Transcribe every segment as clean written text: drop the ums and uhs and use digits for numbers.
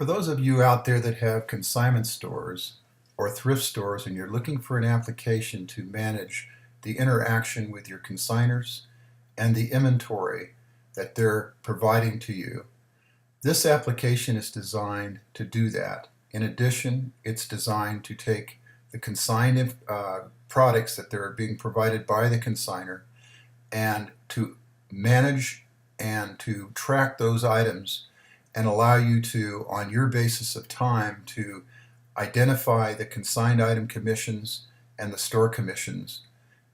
For those of you out there that have consignment stores or thrift stores and you're looking for an application to manage the interaction with your consigners and the inventory that they're providing to you, this application is designed to do that. In addition, it's designed to take the consigned products that are being provided by the consigner and to manage and to track those items and allow you to, on your basis of time, to identify the consigned item commissions and the store commissions.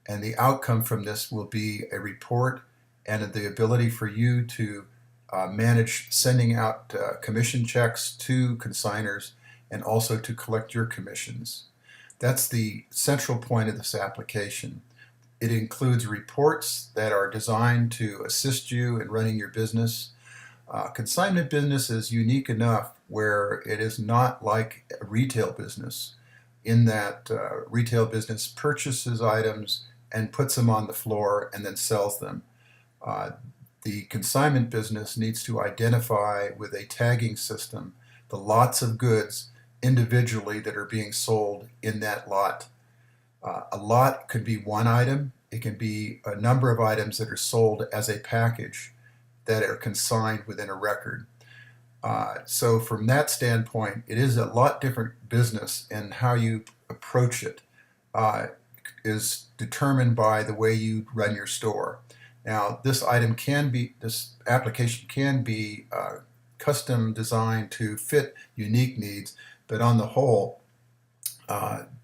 And the outcome from this will be a report and the ability for you to manage sending out commission checks to consigners and also to collect your commissions. That's the central point of this application. It includes reports that are designed to assist you in running your business. Consignment business is unique enough where it is not like a retail business in that retail business purchases items and puts them on the floor and then sells them. The consignment business needs to identify with a tagging system the lots of goods individually that are being sold in that lot. A lot could be one item. It can be a number of items that are sold as a package that are consigned within a record. So from that standpoint, it is a lot different business, and how you approach it is determined by the way you run your store. Now, this application can be custom designed to fit unique needs, but on the whole,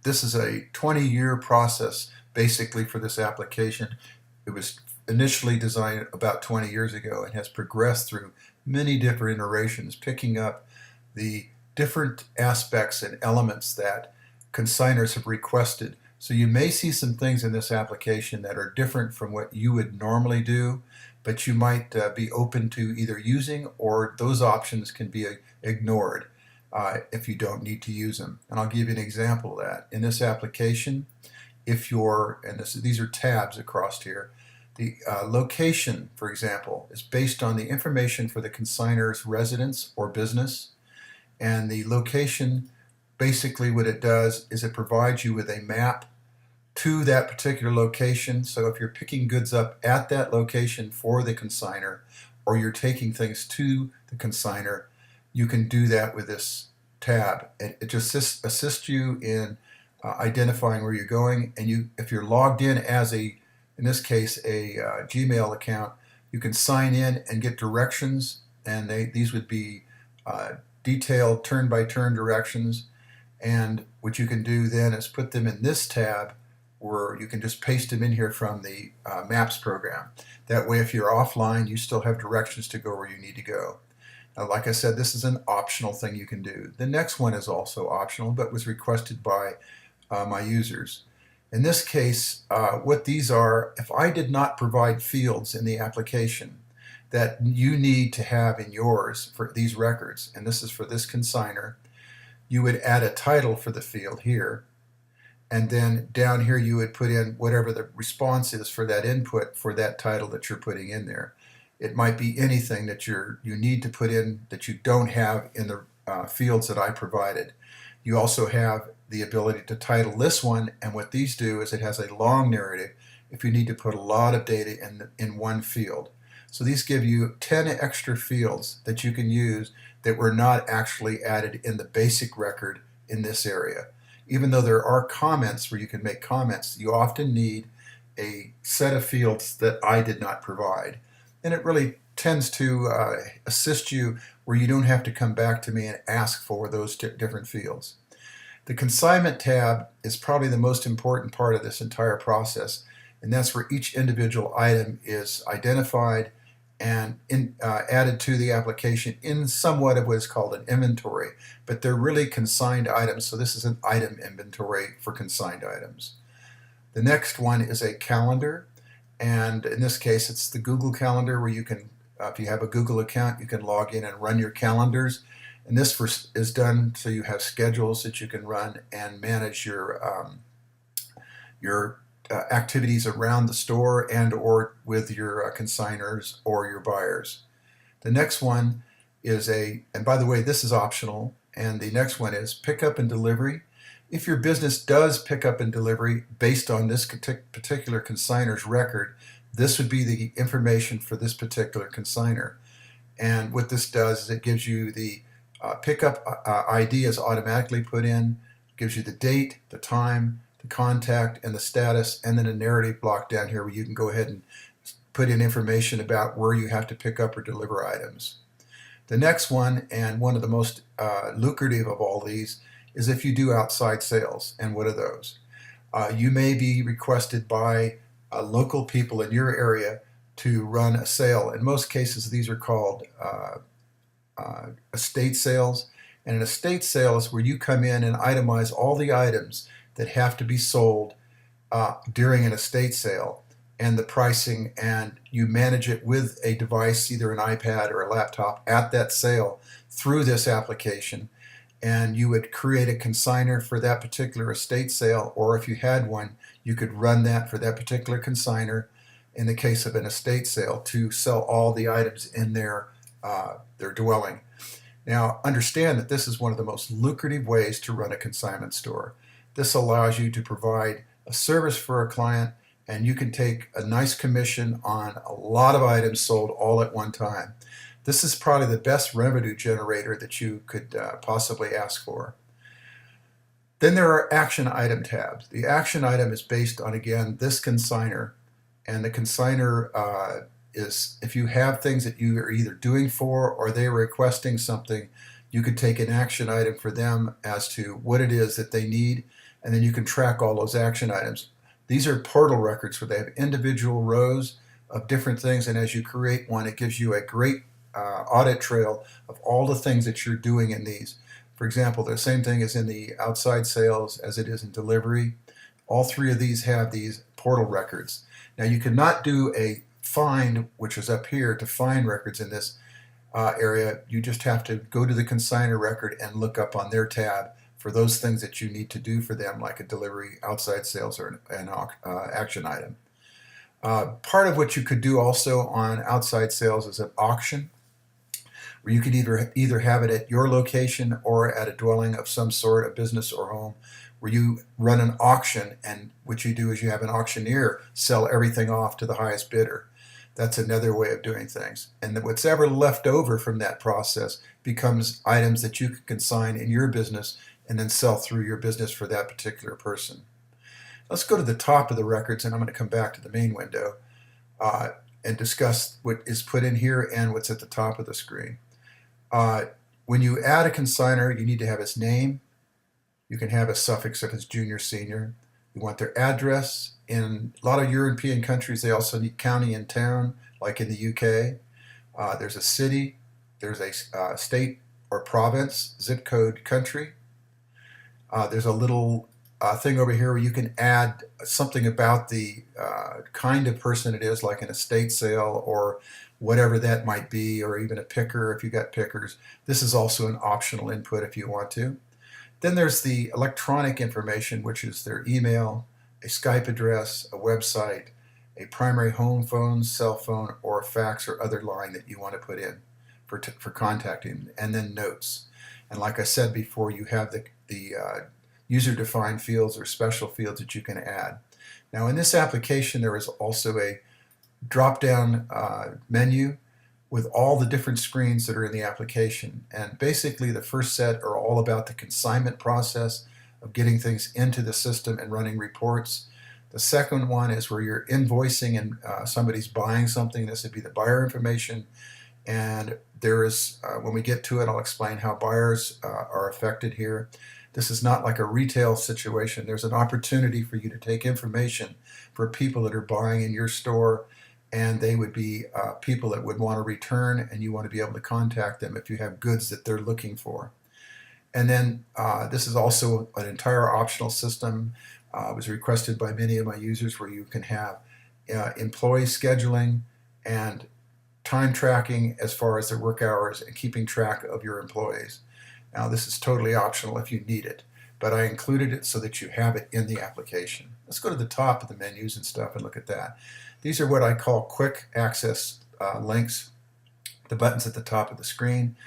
this is a 20-year process basically for this application. It was initially designed about 20 years ago and has progressed through many different iterations, picking up the different aspects and elements that consigners have requested. So you may see some things in this application that are different from what you would normally do, but you might be open to either using, or those options can be ignored if you don't need to use them. And I'll give you an example of that. In this application, if you're, and these are tabs across here, the location, for example, is based on the information for the consignor's residence or business. And the location, basically what it does is it provides you with a map to that particular location. So if you're picking goods up at that location for the consigner, or you're taking things to the consigner, you can do that with this tab. It just assists you in identifying where you're going. And if you're logged in as in this case, a Gmail account, you can sign in and get directions, and these would be detailed turn-by-turn directions. And what you can do then is put them in this tab, where you can just paste them in here from the Maps program. That way, if you're offline, you still have directions to go where you need to go. Now, like I said, this is an optional thing you can do. The next one is also optional, but was requested by my users. In this case, what these are, if I did not provide fields in the application that you need to have in yours for these records, and this is for this consigner, you would add a title for the field here, and then down here you would put in whatever the response is for that input for that title that you're putting in there. It might be anything that you need to put in that you don't have in the fields that I provided. You also have the ability to title this one, and what these do is it has a long narrative if you need to put a lot of data in one field. So these give you 10 extra fields that you can use that were not actually added in the basic record in this area. Even though there are comments where you can make comments, you often need a set of fields that I did not provide. And it really tends to assist you where you don't have to come back to me and ask for those different fields. The consignment tab is probably the most important part of this entire process, and that's where each individual item is identified and added to the application in somewhat of what is called an inventory, but they're really consigned items, so this is an item inventory for consigned items. The next one is a calendar, and in this case it's the Google Calendar, where you can, if you have a Google account, you can log in and run your calendars. And this is done so you have schedules that you can run and manage your activities around the store and or with your consigners or your buyers. The next one is and by the way, this is optional, and the next one is pickup and delivery. If your business does pick up and delivery based on this particular consignor's record, this would be the information for this particular consignor. And what this does is it gives you the pickup ID is automatically put in, gives you the date, the time, the contact, and the status, and then a narrative block down here where you can go ahead and put in information about where you have to pick up or deliver items. The next one, and one of the most lucrative of all these, is if you do outside sales. And what are those? You may be requested by local people in your area to run a sale. In most cases, these are called estate sales. And an estate sale is where you come in and itemize all the items that have to be sold during an estate sale and the pricing, and you manage it with a device, either an iPad or a laptop, at that sale through this application. And you would create a consignor for that particular estate sale, or if you had one, you could run that for that particular consignor in the case of an estate sale to sell all the items in their dwelling. Now, understand that this is one of the most lucrative ways to run a consignment store. This allows you to provide a service for a client, and you can take a nice commission on a lot of items sold all at one time. This is probably the best revenue generator that you could possibly ask for. Then there are action item tabs. The action item is based on, again, this consignor, and the consignor is, if you have things that you are either doing for or they are requesting something, you could take an action item for them as to what it is that they need, and then you can track all those action items. These are portal records where they have individual rows of different things, and as you create one, it gives you a great audit trail of all the things that you're doing in these. For example, the same thing is in the outside sales as it is in delivery. All three of these have these portal records. Now, you cannot do a find, which is up here, to find records in this area. You just have to go to the consignor record and look up on their tab for those things that you need to do for them, like a delivery, outside sales, or an action item. Part of what you could do also on outside sales is an auction, where you could either have it at your location or at a dwelling of some sort, a business or home, where you run an auction, and what you do is you have an auctioneer sell everything off to the highest bidder. That's another way of doing things. And what's ever left over from that process becomes items that you can consign in your business and then sell through your business for that particular person. Let's go to the top of the records, and I'm going to come back to the main window and discuss what is put in here and what's at the top of the screen. When you add a consignor, you need to have his name. You can have a suffix if it's junior, senior. You want their address. In a lot of European countries, they also need county and town, like in the UK. There's a city, there's a state or province, zip code, country. There's a little thing over here where you can add something about the kind of person it is, like an estate sale or whatever that might be, or even a picker if you got pickers. This is also an optional input if you want to. Then there's the electronic information, which is their email, a Skype address, a website, a primary home phone, cell phone, or a fax or other line that you want to put in for contacting, and then notes. And like I said before, you have the user-defined fields or special fields that you can add. Now, in this application, there is also a drop-down menu with all the different screens that are in the application. And basically, the first set are all about the consignment process of getting things into the system and running reports. The second one is where you're invoicing and somebody's buying something. This would be the buyer information. And there is, when we get to it, I'll explain how buyers are affected here. This is not like a retail situation. There's an opportunity for you to take information for people that are buying in your store, and they would be people that would want to return, and you want to be able to contact them if you have goods that they're looking for. And then this is also an entire optional system. It was requested by many of my users, where you can have employee scheduling and time tracking as far as their work hours and keeping track of your employees. Now, this is totally optional if you need it, but I included it so that you have it in the application. Let's go to the top of the menus and stuff and look at that. These are what I call quick access links, the buttons at the top of the screen.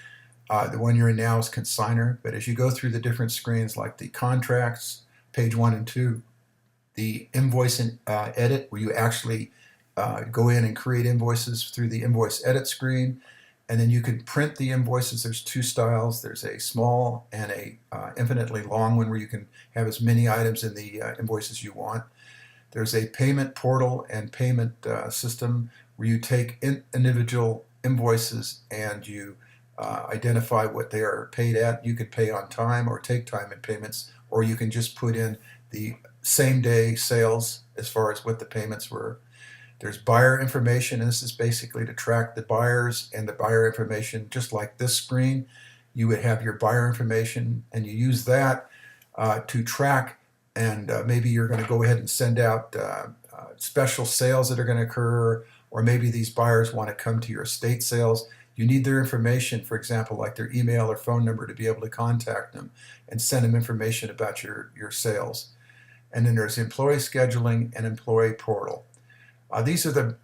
The one you're in now is Consigner, but as you go through the different screens like the contracts, page 1 and 2, the invoice and edit, where you actually go in and create invoices through the invoice edit screen, and then you can print the invoices. There's two styles. There's a small and a infinitely long one where you can have as many items in the invoices you want. There's a payment portal and payment system where you take individual invoices and you identify what they are paid at. You could pay on time or take time in payments, or you can just put in the same day sales as far as what the payments were. There's buyer information, and this is basically to track the buyers and the buyer information. Just like this screen, you would have your buyer information, and you use that to track, and maybe you're going to go ahead and send out special sales that are going to occur, or maybe these buyers want to come to your estate sales. You need their information, for example, like their email or phone number, to be able to contact them and send them information about your sales. And then there's employee scheduling and employee portal. These are the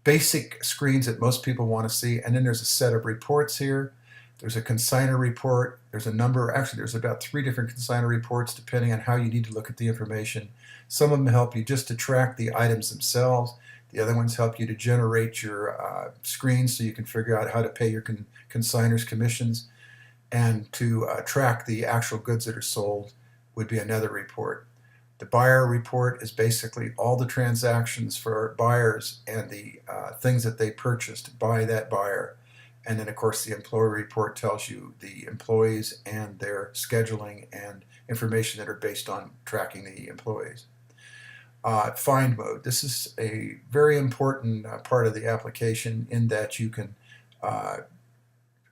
basic screens that most people want to see. And then there's a set of reports here. There's a consignor report. There's a number, actually there's about 3 different consignor reports depending on how you need to look at the information. Some of them help you just to track the items themselves. The other ones help you to generate your screens so you can figure out how to pay your consignors commissions. And to track the actual goods that are sold would be another report. The buyer report is basically all the transactions for buyers and the things that they purchased by that buyer. And then, of course, the employee report tells you the employees and their scheduling and information that are based on tracking the employees. Find mode. This is a very important part of the application in that you can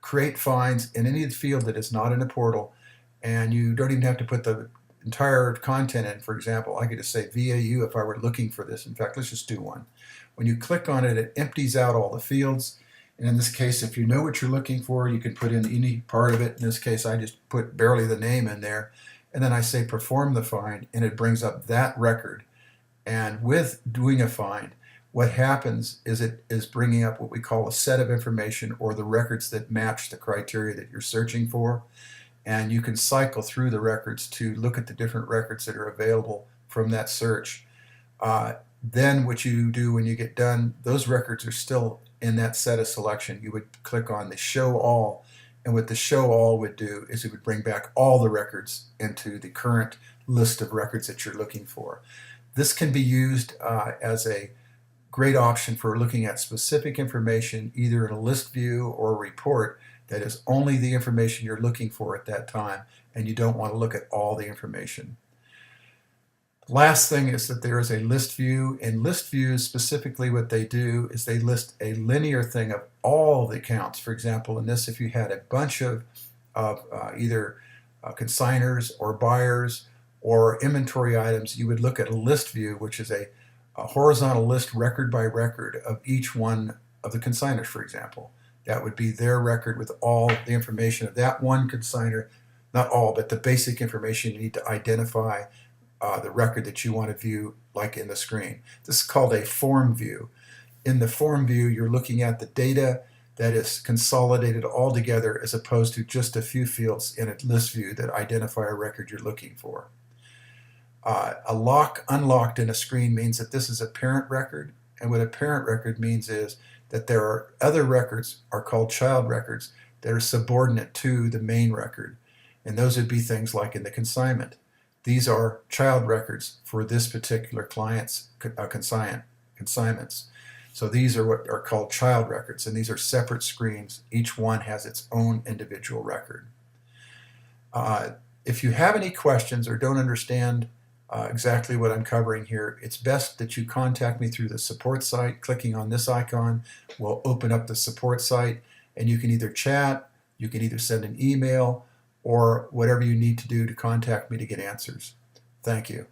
create finds in any field that is not in a portal, and you don't even have to put the entire content in. For example, I could just say VAU if I were looking for this. In fact, let's just do one. When you click on it, it empties out all the fields. And in this case, if you know what you're looking for, you can put in any part of it. In this case, I just put barely the name in there. And then I say perform the find, and it brings up that record. And with doing a find, what happens is it is bringing up what we call a set of information, or the records that match the criteria that you're searching for. And you can cycle through the records to look at the different records that are available from that search. Then what you do when you get done, those records are still in that set of selection. You would click on the show all, and what the show all would do is it would bring back all the records into the current list of records that you're looking for. This can be used as a great option for looking at specific information, either in a list view or a report that is only the information you're looking for at that time, and you don't want to look at all the information. Last thing is that there is a list view. In list views, specifically what they do is they list a linear thing of all the accounts. For example, in this, if you had a bunch of either consignors or buyers or inventory items, you would look at a list view, which is a horizontal list record by record of each one of the consignors, for example. That would be their record with all the information of that one consignor, not all, but the basic information you need to identify the record that you want to view, like in the screen. This is called a form view. In the form view, you're looking at the data that is consolidated all together as opposed to just a few fields in a list view that identify a record you're looking for. A lock unlocked in a screen means that this is a parent record, and what a parent record means is that there are other records are called child records that are subordinate to the main record, and those would be things like in the consignment. These are child records for this particular client's consignments. So these are what are called child records, and these are separate screens. Each one has its own individual record. If you have any questions or don't understand exactly what I'm covering here, it's best that you contact me through the support site. Clicking on this icon will open up the support site, and you can either chat, you can either send an email, or whatever you need to do to contact me to get answers. Thank you.